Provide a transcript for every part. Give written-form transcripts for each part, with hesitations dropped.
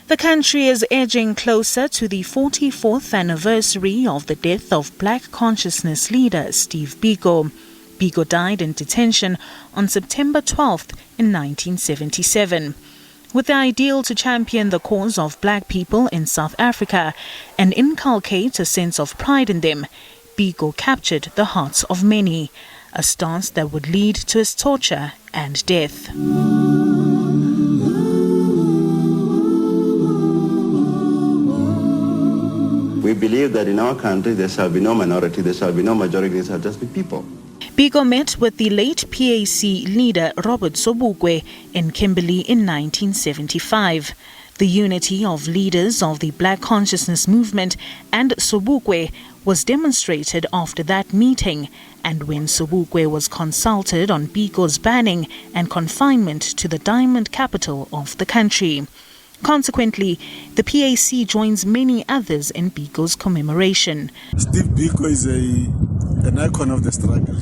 The country is edging closer to the 44th anniversary of the death of Black consciousness leader Steve Biko. Biko died in detention on September 12th in 1977. With the ideal to champion the cause of Black people in South Africa and inculcate a sense of pride in them, Biko captured the hearts of many, a stance that would lead to his torture and death. We believe that in our country there shall be no minority, there shall be no majority, there shall just be people. Biko met with the late PAC leader Robert Sobukwe in Kimberley in 1975. The unity of leaders of the Black consciousness movement and Sobukwe was demonstrated after that meeting, and when Sobukwe was consulted on Biko's banning and confinement to the diamond capital of the country. Consequently, the PAC joins many others in Biko's commemoration. Steve Biko is an icon of the struggle.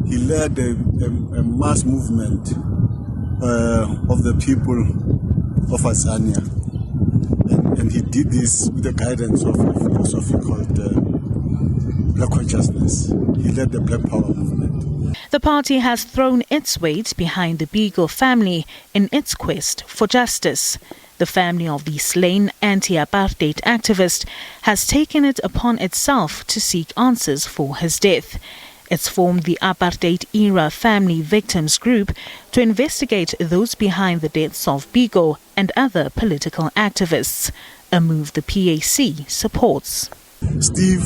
He led a mass movement of the people of Azania. And he did this with the guidance of a philosophy called Black consciousness. He led the Black Power movement. The party has thrown its weight behind the Biko family in its quest for justice. The family of the slain anti-apartheid activist has taken it upon itself to seek answers for his death. It's formed the apartheid-era family victims group to investigate those behind the deaths of Biko and other political activists, a move the PAC supports. Steve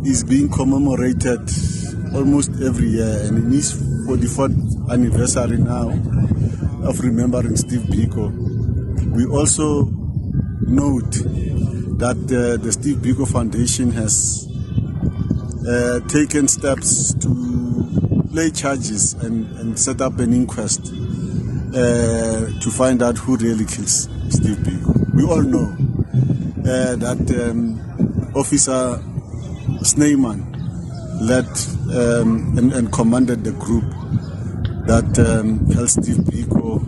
is being commemorated almost every year, and in his 44th anniversary now of remembering Steve Biko, we also note that the Steve Biko Foundation has taken steps to lay charges and set up an inquest to find out who really kills Steve Biko. We all know that Officer Snyman led and commanded the group that held Steve Biko,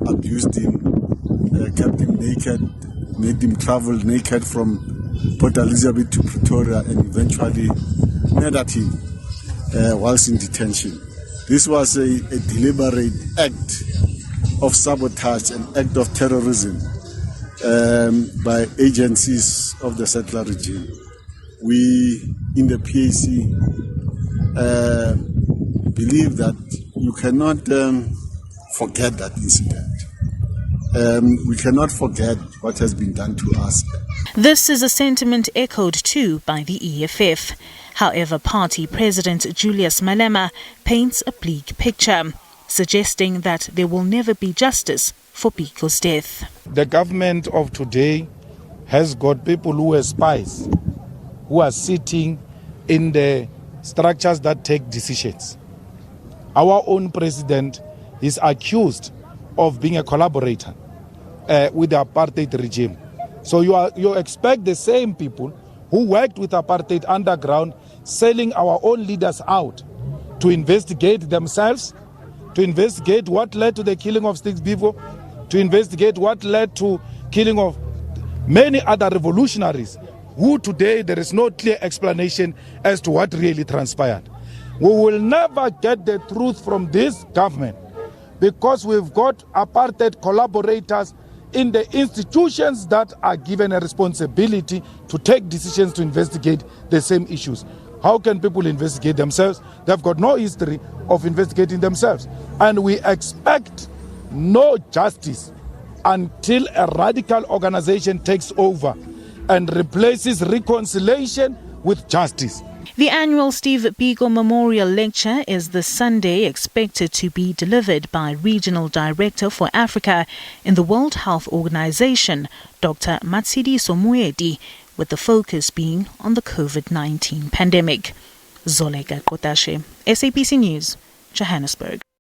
abused him, kept him naked, made him travel naked from Port Elizabeth to Pretoria, and eventually murdered him whilst in detention. This was a deliberate act of sabotage, an act of terrorism by agencies of the settler regime. We in the PAC believe that you cannot forget that incident. We cannot forget what has been done to us. This is a sentiment echoed too by the EFF. However, party president Julius Malema paints a bleak picture, suggesting that there will never be justice for Biko's death. The government of today has got people who are spies, who are sitting in the structures that take decisions. Our own president is accused of being a collaborator with the apartheid regime. So you expect the same people who worked with apartheid underground selling our own leaders out to investigate themselves, to investigate what led to the killing of Steve Biko, to investigate what led to killing of many other revolutionaries who today there is no clear explanation as to what really transpired. We will never get the truth from this government because we've got apartheid collaborators in the institutions that are given a responsibility to take decisions to investigate the same issues. How can people investigate themselves? They've got no history of investigating themselves. And we expect no justice until a radical organization takes over and replaces reconciliation with justice. The annual Steve Biko Memorial Lecture is this Sunday, expected to be delivered by Regional Director for Africa in the World Health Organization, Dr. Matsidiso Moeti, with the focus being on the COVID-19 pandemic. Zoleka Kotashe, SABC News, Johannesburg.